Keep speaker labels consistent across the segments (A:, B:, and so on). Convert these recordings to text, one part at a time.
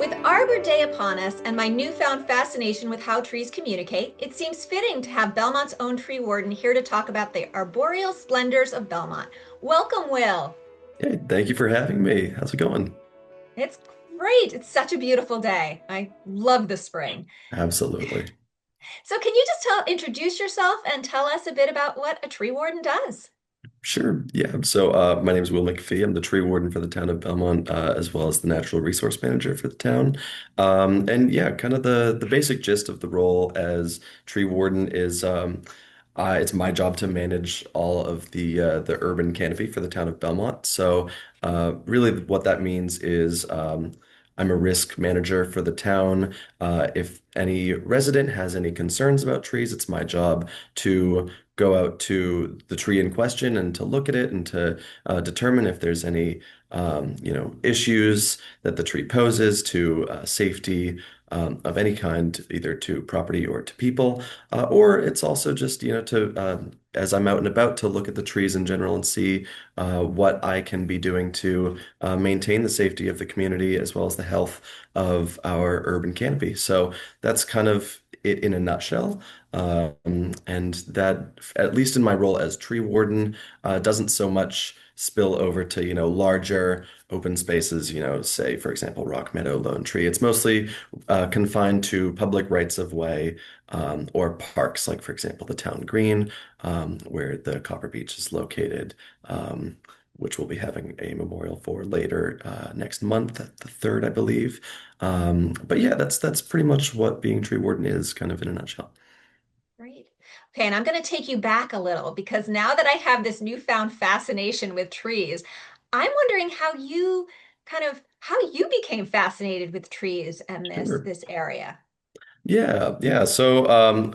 A: With Arbor Day upon us and my newfound fascination with how trees communicate, it seems fitting to have Belmont's own tree warden here to talk about the arboreal splendors of Belmont. Welcome, Will.
B: Hey, thank you for having me. How's it going?
A: It's great. It's such a beautiful day. I love the spring.
B: Absolutely.
A: So, can you just introduce yourself and tell us a bit about what a tree warden does?
B: Sure. Yeah. My name is Will McPhee. I'm the tree warden for the town of Belmont, as well as the natural resource manager for the town. And yeah, kind of the basic gist of the role as tree warden is it's my job to manage all of the urban canopy for the town of Belmont. Really, what that means is I'm a risk manager for the town. If any resident has any concerns about trees, it's my job to go out to the tree in question and to look at it and to determine if there's any issues that the tree poses to safety of any kind, either to property or to people. Or it's also just, to as I'm out and about to look at the trees in general and see what I can be doing to maintain the safety of the community as well as the health of our urban canopy. So that's kind of it in a nutshell. And that, at least in my role as tree warden, doesn't so much spill over to, larger open spaces, say, for example, Rock Meadow, Lone Tree. It's mostly confined to public rights of way or parks, like, for example, the town green, where the Copper Beach is located. Which we'll be having a memorial for later next month, the third, I believe. But yeah, that's pretty much what being tree warden is, kind of in a nutshell.
A: Great. Okay, and I'm going to take you back a little because now that I have this newfound fascination with trees, I'm wondering how you became fascinated with trees and this
B: Sure.
A: this area.
B: Yeah.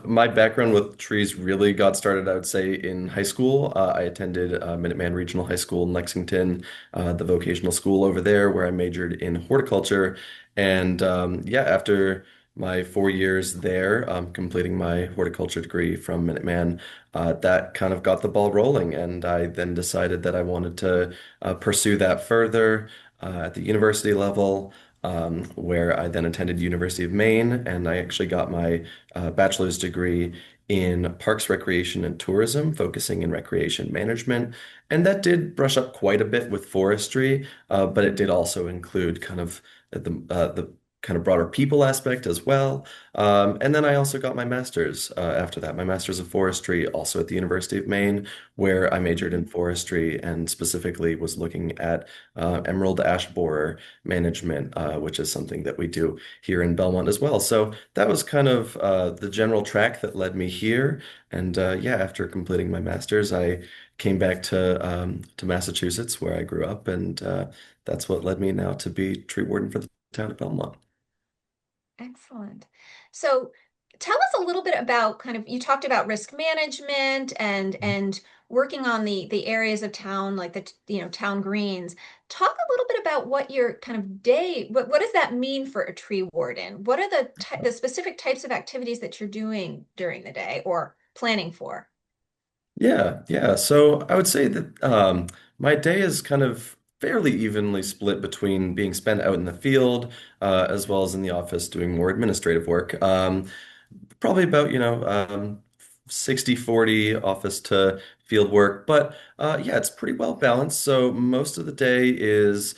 B: My background with trees really got started, I would say, in high school. I attended Minuteman Regional High School in Lexington, the vocational school over there, where I majored in horticulture. And yeah, after my 4 years there, completing my horticulture degree from Minuteman, that kind of got the ball rolling. And I then decided that I wanted to pursue that further at the university level where I then attended University of Maine, and I actually got my bachelor's degree in Parks, Recreation, and Tourism, focusing in recreation management. And that did brush up quite a bit with forestry, but it did also include kind of the kind of broader people aspect as well. And then I also got my master's after that, my master's of forestry, also at the University of Maine, where I majored in forestry and specifically was looking at emerald ash borer management, which is something that we do here in Belmont as well. So that was kind of the general track that led me here. And yeah, after completing my master's, I came back to Massachusetts, where I grew up, and that's what led me now to be tree warden for the town of Belmont.
A: Excellent. So tell us a little bit about you talked about risk management and working on the areas of town like town greens. Talk a little bit about what your kind of day what does that mean for a tree warden? What are the specific types of activities that you're doing during the day or planning for?
B: Yeah. So I would say that my day is kind of fairly evenly split between being spent out in the field as well as in the office doing more administrative work. Probably about, 60/40 office to field work. But yeah, it's pretty well balanced. So most of the day is,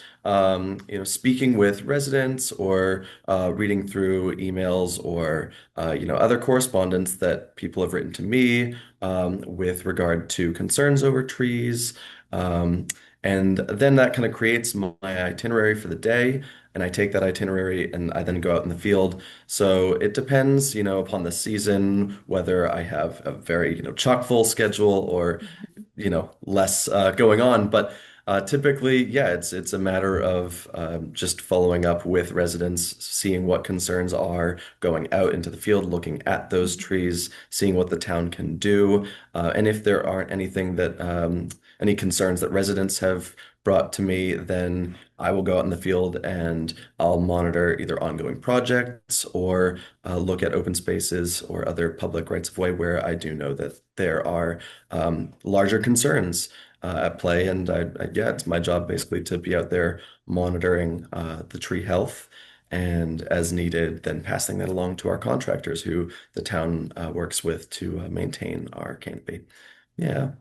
B: speaking with residents or reading through emails or, other correspondence that people have written to me with regard to concerns over trees. Um, and then that kind of creates my itinerary for the day. And I take that itinerary and I then go out in the field. So it depends, upon the season, whether I have a very, chock full schedule or, less going on. But typically, yeah, it's a matter of just following up with residents, seeing what concerns are, going out into the field, looking at those trees, seeing what the town can do, and if there aren't any concerns that residents have brought to me, then I will go out in the field and I'll monitor either ongoing projects or look at open spaces or other public rights of way where I do know that there are larger concerns at play. And yeah, it's my job basically to be out there monitoring the tree health and as needed, then passing that along to our contractors who the town works with to maintain our canopy. Yeah.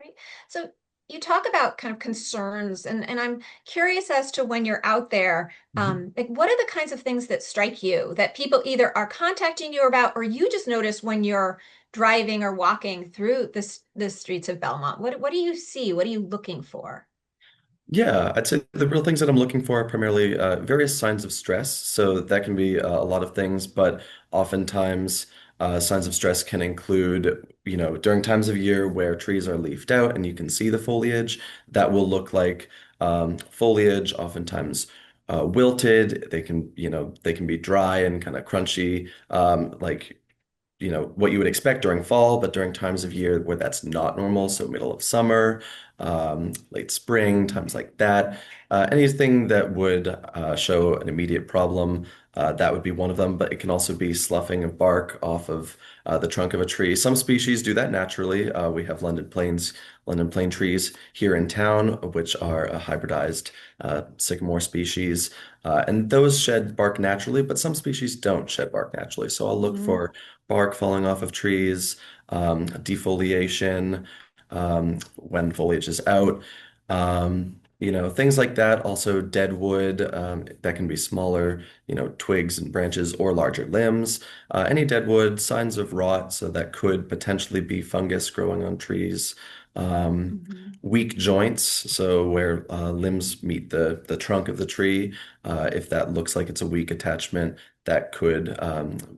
A: Right. So you talk about kind of concerns, and I'm curious as to when you're out there,
B: Mhm.
A: like what are the kinds of things that strike you that people either are contacting you about, or you just notice when you're driving or walking through the streets of Belmont? What do you see? What are you looking for?
B: Yeah, I'd say the real things that I'm looking for are primarily various signs of stress. So that can be a lot of things, but oftentimes signs of stress can include, during times of year where trees are leafed out and you can see the foliage, that will look like foliage, oftentimes wilted. They can be dry and kind of crunchy, like what you would expect during fall, but during times of year where that's not normal, so middle of summer, late spring, times like that. Anything that would show an immediate problem, that would be one of them, but it can also be sloughing of bark off of the trunk of a tree. Some species do that naturally. We have London plane trees here in town, which are a hybridized sycamore species, and those shed bark naturally, but some species don't shed bark naturally. So I'll look
A: Mm,
B: for bark falling off of trees, defoliation, when foliage is out, things like that. Also, dead wood, that can be smaller, twigs and branches or larger limbs. Any dead wood, signs of rot, so that could potentially be fungus growing on trees.
A: mhm,
B: Weak joints, so where limbs meet the trunk of the tree, if that looks like it's a weak attachment, that could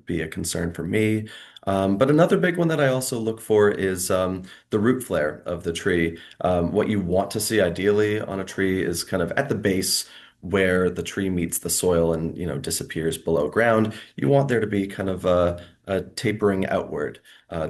B: be a concern for me. But another big one that I also look for is the root flare of the tree. What you want to see ideally on a tree is kind of at the base where the tree meets the soil and disappears below ground. You want there to be kind of a tapering outward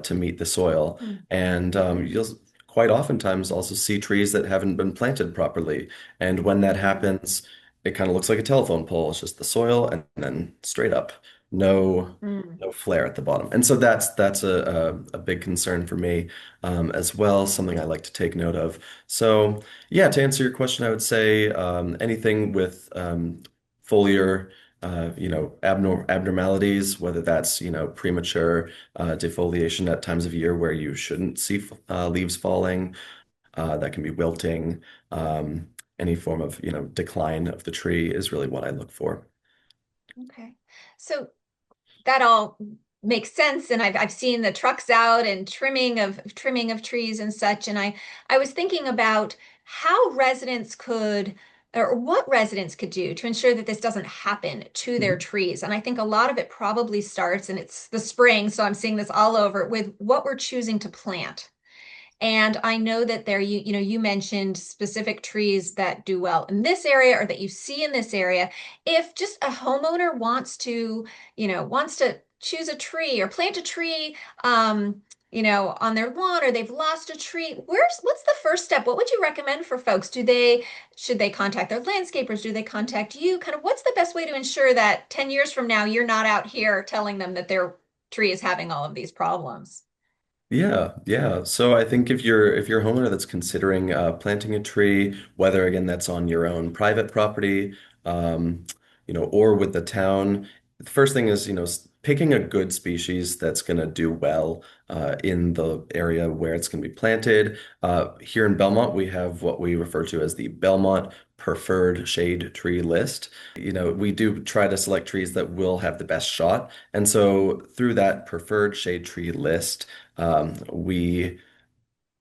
B: to meet the soil,
A: mm,
B: and you'll quite oftentimes also see trees that haven't been planted properly. And when that
A: mm,
B: happens, it kind of looks like a telephone pole. It's just the soil and then straight up. No,
A: mm.
B: no flare at the bottom. And so that's a big concern for me as well, something I like to take note of. So yeah, to answer your question, I would say anything with foliar abnormalities, whether that's, premature defoliation at times of year where you shouldn't see leaves falling, that can be wilting, any form of, decline of the tree is really what I look for.
A: Okay. So that all makes sense, and I've seen the trucks out and trimming of trees and such, and I was thinking about how residents could, or what residents could do to ensure that this doesn't happen to their
B: Mhm.
A: trees. And I think a lot of it probably starts, and it's the spring, so I'm seeing this all over with what we're choosing to plant. And I know that there, you mentioned specific trees that do well in this area or that you see in this area. If just a homeowner wants to choose a tree or plant a tree, on their lawn, or they've lost a tree, what's the first step? What would you recommend for folks? Should they contact their landscapers? Do they contact you? Kind of what's the best way to ensure that 10 years from now, you're not out here telling them that their tree is having all of these problems?
B: Yeah, yeah. So I think if you're a homeowner that's considering planting a tree, whether again that's on your own private property, or with the town, the first thing is, picking a good species that's going to do well in the area where it's going to be planted. Here in Belmont, we have what we refer to as the Belmont Preferred Shade Tree List. We do try to select trees that will have the best shot. And so through that preferred shade tree list, we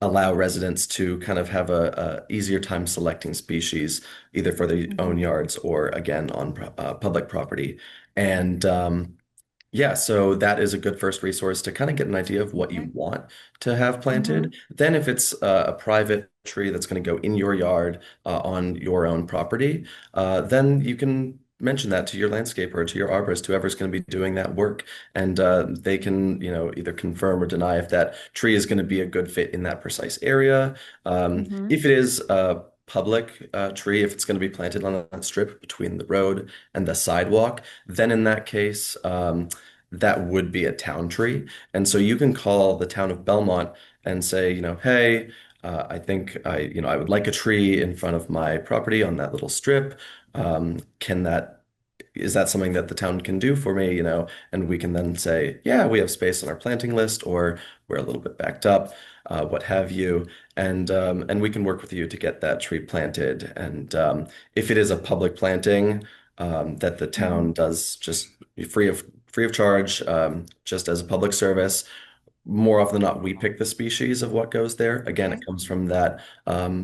B: allow residents to kind of have a easier time selecting species, either for their own
A: Mhm.
B: yards or again on public property. And yeah, so that is a good first resource to kind of get an idea of what you
A: Okay.
B: want to have planted.
A: Hmm.
B: Then, if it's a private tree that's going to go in your yard on your own property, then you can mention that to your landscaper or to your arborist, whoever's going to be doing that work, and they can, either confirm or deny if that tree is going to be a good fit in that precise area.
A: Hmm.
B: If it is a public tree, if it's going to be planted on a strip between the road and the sidewalk, then in that case, that would be a town tree. And so you can call the town of Belmont and say, hey, I think I would like a tree in front of my property on that little strip. Can that is that something that the town can do for me, and we can then say, yeah, we have space on our planting list, or we're a little bit backed up, what have you, and we can work with you to get that tree planted. And if it is a public planting, that the
A: Mhm.
B: town does just free of charge, just as a public service. More often than not, we pick the species of what goes there. Again,
A: Okay.
B: it comes from that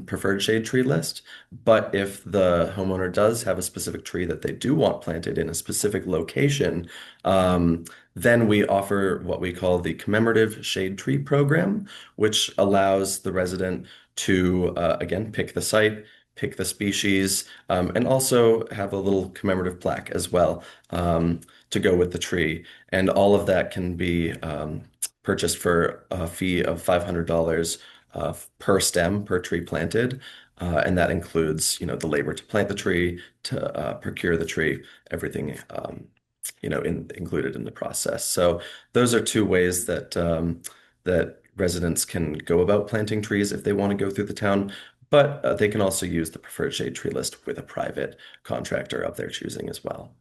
B: preferred shade tree list. But if the homeowner does have a specific tree that they do want planted in a specific location, um, then we offer what we call the commemorative shade tree program, which allows the resident to, again, pick the site, pick the species, and also have a little commemorative plaque as well, to go with the tree. And all of that can be purchased for a fee of $500 per stem, per tree planted. And that includes, the labor to plant the tree, to procure the tree, everything, included in the process. So those are two ways that residents can go about planting trees if they want to go through the town. But they can also use the preferred shade tree list with a private contractor of their choosing as well.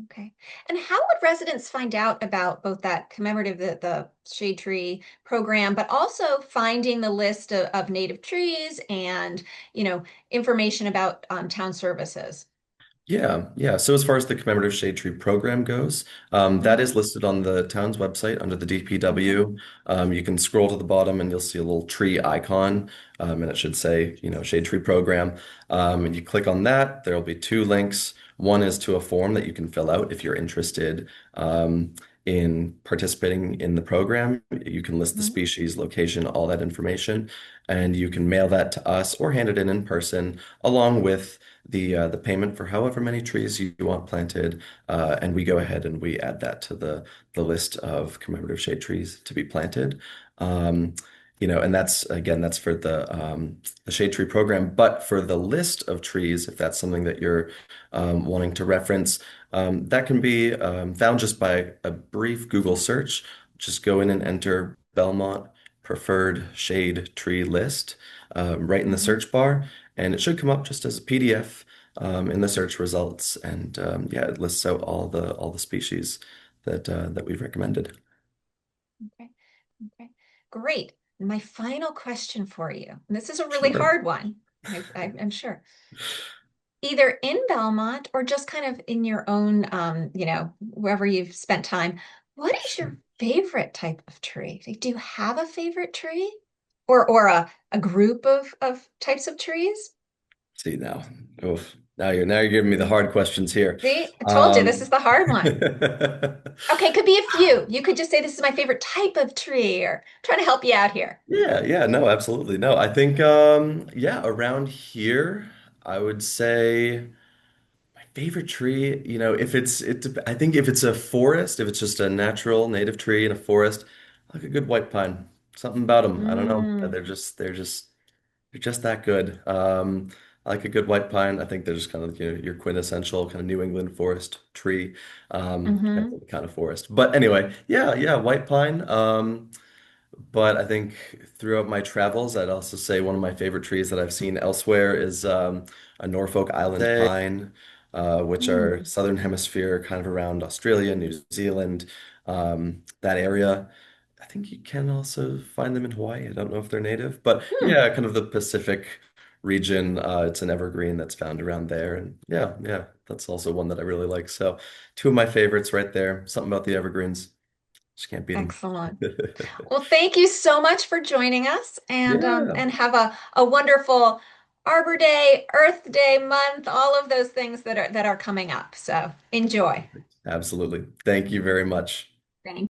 A: Okay. And how would residents find out about both that commemorative, the shade tree program, but also finding the list of native trees and, information about town services?
B: Yeah, yeah. So as far as the commemorative shade tree program goes, that
A: Hmm.
B: is listed on the town's website under the
A: Okay.
B: DPW. You can scroll to the bottom and you'll see a little tree icon, and it should say, shade tree program. And you click on that. There'll be two links. One is to a form that you can fill out if you're interested in participating in the program. You can list the
A: Hmm.
B: species, location, all that information, and you can mail that to us or hand it in person, along with the payment for however many trees you want planted, and we go ahead and we add that to the list of commemorative shade trees to be planted. Um, and that's for the shade tree program. But for the list of trees, if that's something that you're wanting to reference, that can be found just by a brief Google search. Just go in and enter Belmont preferred shade tree list right in the
A: Hmm.
B: search bar, and it should come up just as a PDF in the search results. And yeah, it lists out all the species that we've recommended.
A: Okay. Okay. Great. My final question for you, and this is a really
B: Sure.
A: hard one, I'm sure. Either in Belmont or just kind of in your own, wherever you've spent time, what is your
B: Sure.
A: favorite type of tree? Like, do you have a favorite tree or a group of types of trees?
B: See now. Oof. Now you're giving me the hard questions here.
A: See, I told you this is
B: Um,
A: the hard one. Okay, it could be a few. You could just say this is my favorite type of tree or trying to help you out here.
B: yeah, yeah, no, absolutely. No, I think yeah, around here, I would say my favorite tree, I think if it's a forest, if it's just a natural native tree in a forest, I like a good white pine. Something about them, I don't know.
A: Mm,
B: They're just that good. I like a good white pine. I think they're just kind of, your quintessential kind of New England forest tree,
A: hmm.
B: kind of forest. But anyway, yeah, yeah, white pine. But I think throughout my travels, I'd also say one of my favorite trees that I've seen elsewhere is a Norfolk Island pine, which are
A: Mm,
B: Southern Hemisphere, kind of around Australia, New Zealand, that area. I think you can also find them in Hawaii. I don't know if they're native, but
A: hmm.
B: yeah, kind of the Pacific region. It's an evergreen that's found around there. And yeah, yeah, that's also one that I really like. So two of my favorites right there. Something about the evergreens. Just can't beat them.
A: Excellent. Well, thank you so much for joining us
B: Yeah,
A: and have a wonderful Arbor Day, Earth Day month, all of those things that are coming up. So enjoy.
B: absolutely. Thank you very much.
A: Thank